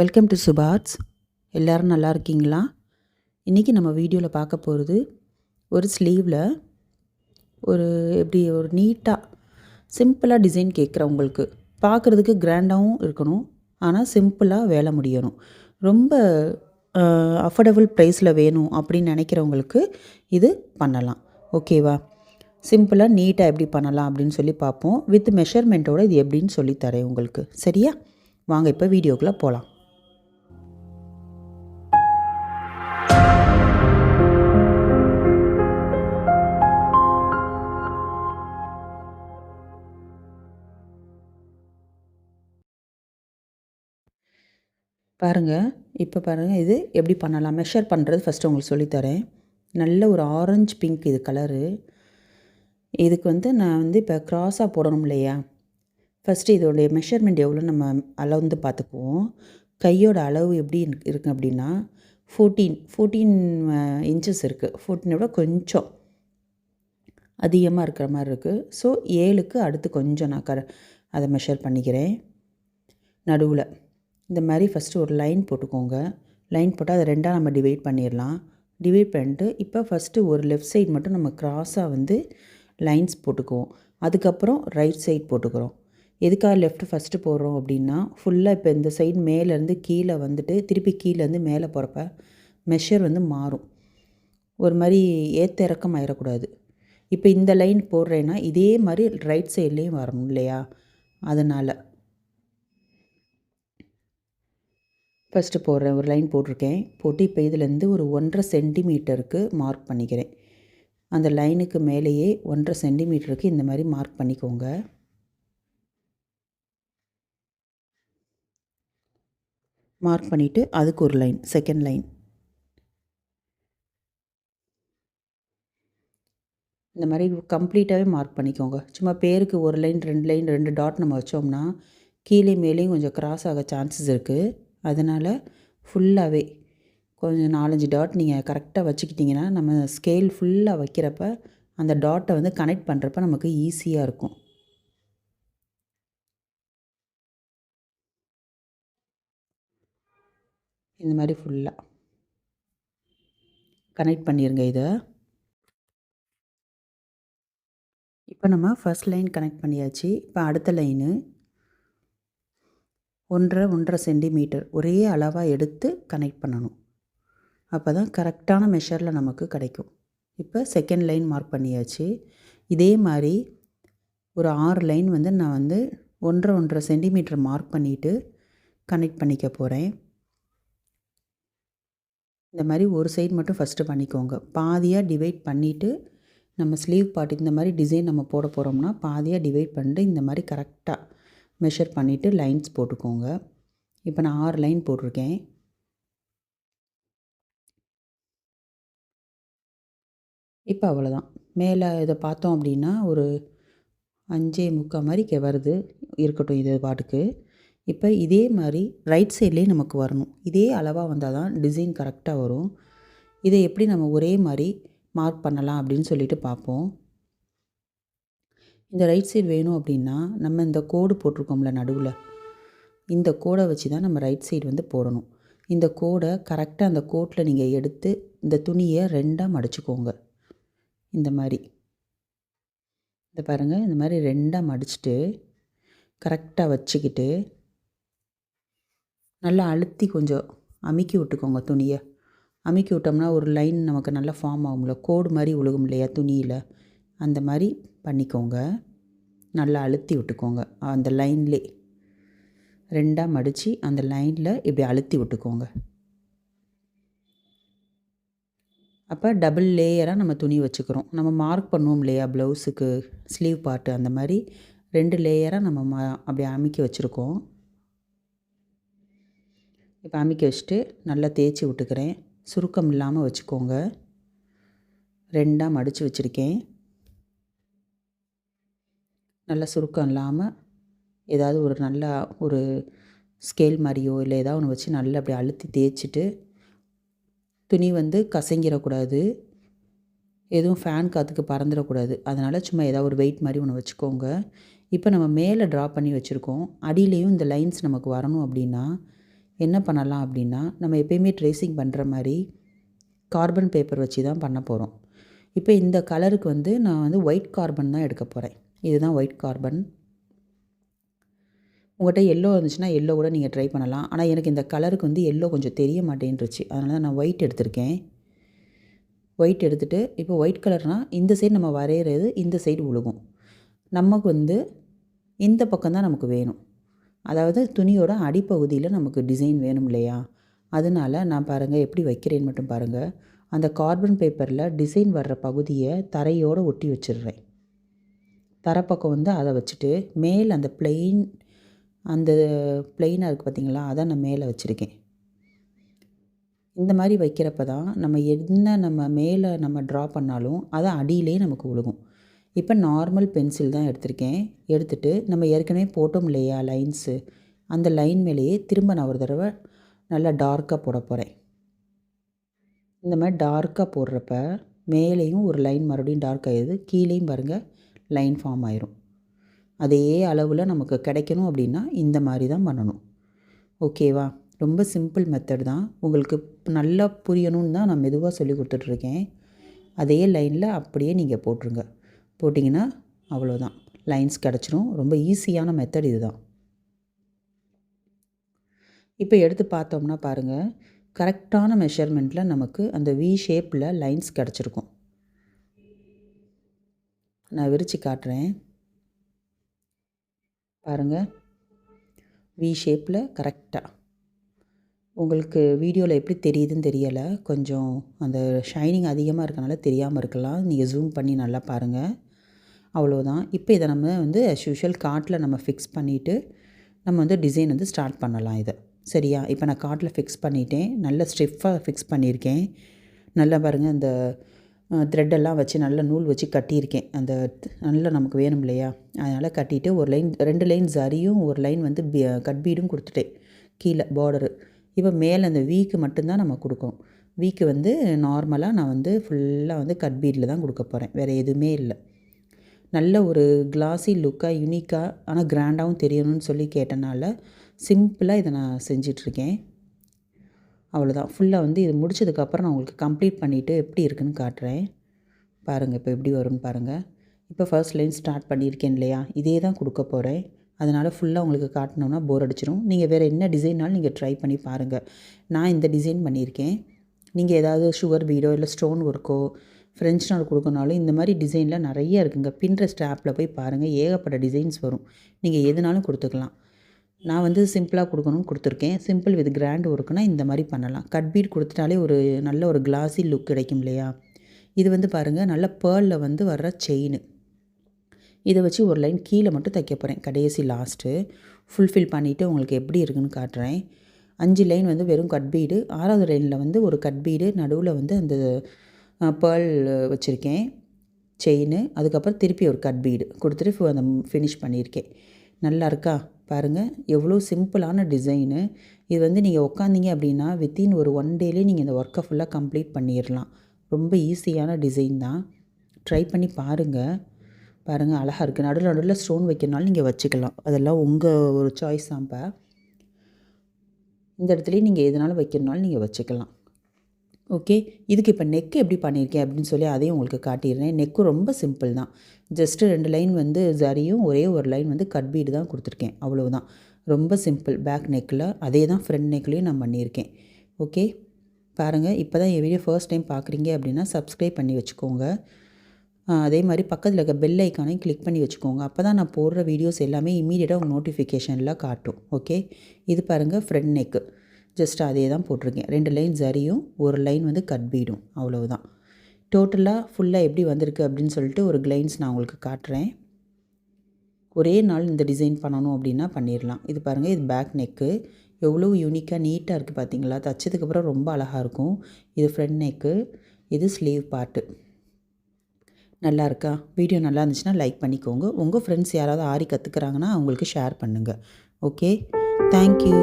Welcome to சுபாட்ஸ். எல்லோரும் நல்லா இருக்கீங்களா? இன்றைக்கி நம்ம வீடியோவில் பார்க்க போகிறது ஒரு ஸ்லீவில் ஒரு நீட்டாக சிம்பிளாக டிசைன் கேட்குறவங்களுக்கு, பார்க்குறதுக்கு கிராண்டாகவும் இருக்கணும், ஆனால் சிம்பிளாக வேலை முடியணும், ரொம்ப அஃபோர்டபுள் ப்ரைஸில் வேணும் அப்படின்னு நினைக்கிறவங்களுக்கு இது பண்ணலாம். ஓகேவா? சிம்பிளாக நீட்டாக எப்படி பண்ணலாம் அப்படின்னு சொல்லி பார்ப்போம். வித் மெஷர்மெண்ட்டோடு இது எப்படின்னு சொல்லித்தரேன் உங்களுக்கு. சரியா? வாங்க இப்போ வீடியோக்குள்ளே போகலாம். பாருங்கள், இப்போ பாருங்கள் இது எப்படி பண்ணலாம். மெஷர் பண்ணுறது ஃபஸ்ட்டு உங்களுக்கு சொல்லித்தரேன். நல்ல ஒரு ஆரஞ்சு பிங்க் இது கலரு. இதுக்கு நான் இப்போ க்ராஸாக போடணும் இல்லையா? ஃபஸ்ட்டு இதோடைய மெஷர்மெண்ட் எவ்வளோ நம்ம அளந்து பார்த்துக்குவோம். கையோட அளவு எப்படி இருக்குது அப்படின்னா 14 இன்ச்சஸ் இருக்குது. 14 விட கொஞ்சம் அதிகமாக இருக்கிற மாதிரி இருக்குது. ஸோ 7க்கு அடுத்து கொஞ்சம் நான் அதை மெஷர் பண்ணிக்கிறேன். நடுவில் இந்த மாதிரி ஃபஸ்ட்டு ஒரு லைன் போட்டுக்கோங்க. லைன் போட்டால் அதை ரெண்டாக நம்ம டிவைட் பண்ணிடலாம். டிவைட் பண்ணிட்டு இப்போ ஃபஸ்ட்டு ஒரு லெஃப்ட் சைடு மட்டும் நம்ம க்ராஸாக லைன்ஸ் போட்டுக்குவோம். அதுக்கப்புறம் ரைட் சைடு போட்டுக்கிறோம். எதுக்காக லெஃப்ட்டு ஃபஸ்ட்டு போடுறோம் அப்படின்னா, ஃபுல்லாக இப்போ இந்த சைடு மேலேருந்து கீழே திருப்பி கீழேருந்து மேலே போகிறப்ப மெஷர் மாறும். ஒரு மாதிரி ஏற்ற இறக்கம் ஆயிடக்கூடாது. இப்போ இந்த லைன் போடுறேன்னா இதே மாதிரி ரைட் சைட்லேயும் வரணும் இல்லையா? அதனால் ஃபஸ்ட்டு போடுறேன். ஒரு லைன் போட்டிருக்கேன். போட்டு இப்போ இதிலேருந்து ஒரு 1.5 சென்டிமீட்டருக்கு மார்க் பண்ணிக்கிறேன். அந்த லைனுக்கு மேலேயே 1.5 சென்டிமீட்டருக்கு இந்த மாதிரி மார்க் பண்ணிக்கோங்க. மார்க் பண்ணிவிட்டு அதுக்கு ஒரு லைன், செகண்ட் லைன். இந்த மாதிரி கம்ப்ளீட்டாகவே மார்க் பண்ணிக்கோங்க. சும்மா பேருக்கு ஒரு லைன் 2 டாட் நம்ம வச்சோம்னா கீழே மேலேயும் கொஞ்சம் கிராஸ் ஆக சான்சஸ் இருக்குது. அதனால் ஃபுல்லாகவே கொஞ்சம் 4-5 டாட் நீங்கள் கரெக்டாக வச்சுக்கிட்டிங்கன்னா நம்ம ஸ்கேல் ஃபுல்லாக வைக்கிறப்ப அந்த டாட்டை கனெக்ட் பண்ணுறப்ப நமக்கு ஈஸியாக இருக்கும். இந்த மாதிரி ஃபுல்லாக கனெக்ட் பண்ணிடுங்க இதை. இப்போ நம்ம ஃபஸ்ட் லைன் கனெக்ட் பண்ணியாச்சு. இப்போ அடுத்த லைனு 1.5 சென்டிமீட்டர் ஒரே அளவாக எடுத்து கனெக்ட் பண்ணணும். அப்போ தான் கரெக்டான மெஷரில் நமக்கு கிடைக்கும். இப்போ செகண்ட் லைன் மார்க் பண்ணியாச்சு. இதே மாதிரி ஒரு 6 லைன் நான் 1.5 சென்டிமீட்டர் மார்க் பண்ணிவிட்டு கனெக்ட் பண்ணிக்க போகிறேன். இந்த மாதிரி ஒரு சைடு மட்டும் ஃபஸ்ட்டு பண்ணிக்கோங்க. பாதியாக டிவைட் பண்ணிவிட்டு நம்ம ஸ்லீவ் பார்ட் இந்த மாதிரி டிசைன் நம்ம போட போகிறோம்னா பாதியாக டிவைட் பண்ணிட்டு இந்த மாதிரி கரெக்டாக மெஷர் பண்ணிவிட்டு லைன்ஸ் போட்டுக்கோங்க. இப்போ நான் 6 லைன் போட்டிருக்கேன். இப்போ அவ்வளோதான். மேலே இதை பார்த்தோம் அப்படின்னா ஒரு 5.75 மாதிரி வருது. இருக்கட்டும் இது பாட்டுக்கு. இப்போ இதே மாதிரி ரைட் சைட்லேயே நமக்கு வரணும். இதே அளவாக வந்தால் தான் டிசைன் கரெக்டாக வரும். இதை எப்படி நம்ம ஒரே மாதிரி மார்க் பண்ணலாம் அப்படின்னு சொல்லிட்டு பார்ப்போம். இந்த ரைட் சைடு வேணும் அப்படின்னா நம்ம இந்த கோடு போட்டிருக்கோம்ல நடுவில், இந்த கோடை வச்சு தான் நம்ம ரைட் சைடு போடணும். இந்த கோடை கரெக்டாக அந்த கோட்டில் நீங்கள் எடுத்து இந்த துணியை 2ஆக மடிச்சுக்கோங்க. இந்த மாதிரி இந்த பாருங்கள், இந்த மாதிரி 2ஆக மடிச்சுட்டு கரெக்டாக வச்சுக்கிட்டு நல்லா அழுத்தி கொஞ்சம் அமுக்கி விட்டுக்கோங்க துணியை. அமுக்கி விட்டோம்னா ஒரு லைன் நமக்கு நல்லா ஃபார்ம் ஆகும்ல, கோடு மாதிரி விழுகும் இல்லையா துணியில், அந்த மாதிரி பண்ணிக்கோங்க. நல்லா அழுத்தி விட்டுக்கோங்க. அந்த லைன்லே 2ஆக மடித்து அந்த லைனில் இப்படி அழுத்தி விட்டுக்கோங்க. அப்போ டபுள் லேயராக நம்ம துணி வச்சுக்கிறோம். நம்ம மார்க் பண்ணுவோம் இல்லையா ப்ளவுஸுக்கு ஸ்லீவ் பார்ட்டு, அந்த மாதிரி 2 லேயராக நம்ம அப்படி அமுக்கி வச்சுருக்கோம். இப்போ அமுக்கி வச்சுட்டு நல்லா தேய்ச்சி விட்டுக்கிறேன். சுருக்கம் இல்லாமல் வச்சுக்கோங்க. 2ஆக மடித்து வச்சுருக்கேன். நல்லா சுருக்கம் இல்லாமல் ஏதாவது ஒரு நல்லா ஒரு ஸ்கேல் மாதிரியோ இல்லை ஏதாவது ஒன்று வச்சு நல்லா அப்படி அழுத்தி தேய்ச்சிட்டு, துணி கசங்கிடக்கூடாது, எதுவும் ஃபேன் காற்றுக்கு பறந்துடக்கூடாது. அதனால் சும்மா ஏதாவது ஒரு வெயிட் மாதிரி ஒன்று வச்சுக்கோங்க. இப்போ நம்ம மேலே ட்ரா பண்ணி வச்சுருக்கோம். அடியிலையும் இந்த லைன்ஸ் நமக்கு வரணும் அப்படின்னா என்ன பண்ணலாம் அப்படின்னா, நம்ம எப்பயுமே ட்ரேசிங் பண்ணுற மாதிரி கார்பன் பேப்பர் வச்சு தான் பண்ண போகிறோம். இப்போ இந்த கலருக்கு வந்து நான் வந்து ஒயிட் கார்பன் தான் எடுக்க போகிறேன். இதுதான் ஒயிட் கார்பன். உங்கள்கிட்ட எல்லோ இருந்துச்சுன்னா எல்லோ கூட நீங்கள் ட்ரை பண்ணலாம். ஆனால் எனக்கு இந்த கலருக்கு வந்து எல்லோ கொஞ்சம் தெரிய மாட்டேன்ருச்சு. அதனால தான் நான் ஒயிட் எடுத்திருக்கேன். ஒயிட் எடுத்துகிட்டு இப்போ ஒயிட் கலர்னால் இந்த சைடு நம்ம வரைகிறது இந்த சைடு விழுகும். நமக்கு வந்து இந்த பக்கம் தான் நமக்கு வேணும். அதாவது துணியோட அடிப்பகுதியில் நமக்கு டிசைன் வேணும் இல்லையா? அதனால நான் பாருங்கள் எப்படி வைக்கிறேன்னு மட்டும் பாருங்கள். அந்த கார்பன் பேப்பரில் டிசைன் வர்ற பகுதியை தரையோடு ஒட்டி வச்சிடுறேன். தரைப்பக்கம் வந்து அதை வச்சுட்டு மேலே அந்த அந்த பிளெயினாக இருக்குது பார்த்திங்களா, அதை நான் மேலே வச்சுருக்கேன். இந்த மாதிரி வைக்கிறப்ப தான் நம்ம மேலே ட்ரா பண்ணாலும் அதை அடியிலே நமக்கு விழுகும். இப்போ நார்மல் பென்சில் தான் எடுத்திருக்கேன். எடுத்துகிட்டு நம்ம ஏற்கனவே போட்டோம் இல்லையா லைன்ஸு, அந்த லைன் மேலேயே திரும்ப நான் ஒரு தடவை நல்லா டார்க்காக போட போகிறேன். இந்த மாதிரி டார்க்காக போடுறப்ப மேலேயும் ஒரு லைன் மறுபடியும் டார்க் ஆகிடுது, கீழேயும் பாருங்கள் லைன் ஃபார்ம் ஆயிரும். அதே அளவில் நமக்கு கிடைக்கணும் அப்படின்னா இந்த மாதிரி தான் பண்ணணும். ஓகேவா? ரொம்ப சிம்பிள் மெத்தட் தான். உங்களுக்கு நல்லா புரியணும்னு தான் நான் மெதுவாக சொல்லி கொடுத்துட்ருக்கேன். அதே லைனில் அப்படியே நீங்கள் போட்டுருங்க. போட்டிங்கன்னா அவ்வளோதான், லைன்ஸ் கிடச்சிரும். ரொம்ப ஈஸியான மெத்தட் இது தான். இப்போ எடுத்து பார்த்தோம்னா பாருங்கள், கரெக்டான மெஷர்மெண்ட்டில் நமக்கு அந்த வி ஷேப்பில் லைன்ஸ் கிடச்சிருக்கும். நான் விரித்து காட்டுறேன் பாருங்கள், வி ஷேப்பில் கரெக்டாக. உங்களுக்கு வீடியோவில் எப்படி தெரியுதுன்னு தெரியலை, கொஞ்சம் அந்த ஷைனிங் அதிகமாக இருக்கனால தெரியாமல் இருக்கலாம். நீங்கள் ஜூம் பண்ணி நல்லா பாருங்கள். அவ்வளோதான். இப்போ இதை நம்ம வந்து அஸ் யூஷுவல் கார்ட்டில் நம்ம ஃபிக்ஸ் பண்ணிவிட்டு நம்ம வந்து டிசைன் வந்து ஸ்டார்ட் பண்ணலாம் இதை. சரியா? இப்போ நான் கார்ட்டில் ஃபிக்ஸ் பண்ணிட்டேன். நல்ல ஸ்டிஃபாக ஃபிக்ஸ் பண்ணியிருக்கேன். நல்லா பாருங்கள், அந்த த்ரெட்டெல்லாம் வச்சு நல்ல நூல் வச்சு கட்டியிருக்கேன். அந்த நல்லா நமக்கு வேணும் இல்லையா? அதனால் கட்டிட்டு ஒரு லைன் 2 லைன் சரியும் ஒரு லைன் வந்து கட் பீடும் கொடுத்துட்டேன் கீழே பார்டரு. இப்போ மேலே அந்த வீக்கு மட்டும்தான் நம்ம கொடுக்கணும். வீக்கு வந்து நார்மலாக நான் வந்து ஃபுல்லாக வந்து கட் பீடில் தான் கொடுக்க போகிறேன், வேறு எதுவுமே இல்லை. நல்ல ஒரு கிளாஸி லுக்காக யூனிக்காக ஆனால் கிராண்டாகவும் தெரியணும்னு சொல்லி கேட்டனால சிம்பிளாக இதை நான் செஞ்சிட்ருக்கேன். அவ்வளோதான். ஃபுல்லாக வந்து இது முடிச்சதுக்கப்புறம் நான் உங்களுக்கு கம்ப்ளீட் பண்ணிவிட்டு எப்படி இருக்குதுன்னு காட்டுறேன். பாருங்கள் இப்போ எப்படி வரும்னு பாருங்கள். இப்போ ஃபர்ஸ்ட் லைன் ஸ்டார்ட் பண்ணியிருக்கேன் இல்லையா, இதே தான் கொடுக்க போகிறேன். அதனால் ஃபுல்லாக உங்களுக்கு காட்டினோன்னா போர் அடிச்சிடும். நீங்கள் வேறு என்ன டிசைன்னாலும் நீங்கள் ட்ரை பண்ணி பாருங்கள். நான் இந்த டிசைன் பண்ணியிருக்கேன். நீங்கள் ஏதாவது சுகர் பீடோ இல்லை ஸ்டோன் ஒர்க்கோ ஃப்ரெஞ்ச் நாட் கொடுக்கனாலும் இந்த மாதிரி டிசைனில் நிறைய இருக்குங்க. பின்ட்ரெஸ்ட் ஆப்பில் போய் பாருங்கள், ஏகப்பட்ட டிசைன்ஸ் வரும். நீங்கள் எதுனாலும் கொடுத்துக்கலாம். நான் வந்து சிம்பிளாக கொடுக்கணும்னு கொடுத்துருக்கேன். சிம்பிள் வித் கிராண்ட் ஒர்க்குனா இந்த மாதிரி பண்ணலாம். கட் பீட் கொடுத்துட்டாலே ஒரு நல்ல ஒரு கிளாஸி லுக் கிடைக்கும் இல்லையா? இது வந்து பாருங்கள், நல்ல பேர்லில் வந்து வர்ற செயின். இதை வச்சு ஒரு லைன் கீழே மட்டும் தைக்க போகிறேன், கடைசி லாஸ்ட்டு. ஃபுல்ஃபில் பண்ணிவிட்டு உங்களுக்கு எப்படி இருக்குதுன்னு காட்டுறேன். 5 லைன் வந்து வெறும் கட் பீடு, 6வது லைனில் வந்து ஒரு கட் பீடு, நடுவில் வந்து அந்த பேர்ல் வச்சுருக்கேன் செயின், அதுக்கப்புறம் திருப்பி ஒரு கட் பீடு கொடுத்துட்டு அந்த ஃபினிஷ் பண்ணியிருக்கேன். நல்லா இருக்கா பாருங்கள், எவ்வளோ சிம்பிளான டிசைனு. இது வந்து நீங்கள் உட்காந்திங்க அப்படின்னா வித்தின் ஒரு 1 டேலேயே நீங்கள் இந்த ஒர்க்கை ஃபுல்லாக கம்ப்ளீட் பண்ணிடலாம். ரொம்ப ஈஸியான டிசைன் தான், ட்ரை பண்ணி பாருங்கள். பாருங்கள் அழகாக இருக்குது. நடுவில் ஸ்டோன் வைக்கிறனாலும் நீங்கள் வச்சுக்கலாம், அதெல்லாம் உங்கள் ஒரு சாய்ஸ் தான்ப்பா. இந்த இடத்துலையும் நீங்கள் எதுனாலும் வைக்கிறனாலும் நீங்கள் வச்சுக்கலாம். ஓகே, இதுக்கு இப்போ நெக்கு எப்படி பண்ணியிருக்கேன் அப்படின்னு சொல்லி அதையும் உங்களுக்கு காட்டிடுறேன். நெக்கும் ரொம்ப சிம்பிள் தான். ஜஸ்ட்டு 2 லைன் வந்து சரியும் ஒரே ஒரு லைன் வந்து கட் பீடு தான் கொடுத்துருக்கேன், அவ்வளோதான். ரொம்ப சிம்பிள். பேக் நெக்கில் அதே தான் ஃப்ரண்ட் நெக்லேயும் நான் பண்ணியிருக்கேன். ஓகே, பாருங்கள். இப்போ தான் என் வீடியோ ஃபர்ஸ்ட் டைம் பார்க்குறீங்க அப்படின்னா சப்ஸ்கிரைப் பண்ணி வச்சுக்கோங்க. அதே மாதிரி பக்கத்தில் இருக்க பெல் ஐக்கானையும் கிளிக் பண்ணி வச்சுக்கோங்க. அப்போ தான் நான் போடுற வீடியோஸ் எல்லாமே இமீடியட்டாக உங்கள் நோட்டிஃபிகேஷனில் காட்டும். ஓகே, இது பாருங்கள் ஃப்ரண்ட் நெக்கு. ஜஸ்ட் அதே தான் போட்டிருக்கேன். 2 லைன் சரியும் ஒரு லைன் வந்து கட் பீடும், அவ்வளவுதான். டோட்டலாக ஃபுல்லாக எப்படி வந்திருக்கு அப்படின்னு சொல்லிட்டு ஒரு கிளைன்ஸ் நான் உங்களுக்கு காட்டுறேன். ஒரே நாள் இந்த டிசைன் பண்ணணும் அப்படின்னா பண்ணிடலாம். இது பாருங்கள், இது பேக் நெக்கு. எவ்வளோ யூனிக்காக நீட்டாக இருக்குது பார்த்தீங்களா? தைச்சதுக்கப்புறம் ரொம்ப அழகாக இருக்கும். இது ஃப்ரண்ட் நெக்கு, இது ஸ்லீவ் பார்ட்டு. நல்லா இருக்கா? வீடியோ நல்லா இருந்துச்சுன்னா லைக் பண்ணிக்கோங்க. உங்கள் ஃப்ரெண்ட்ஸ் யாராவது ஆரி கற்றுக்குறாங்கன்னா அவங்களுக்கு ஷேர் பண்ணுங்கள். Okay, thank you.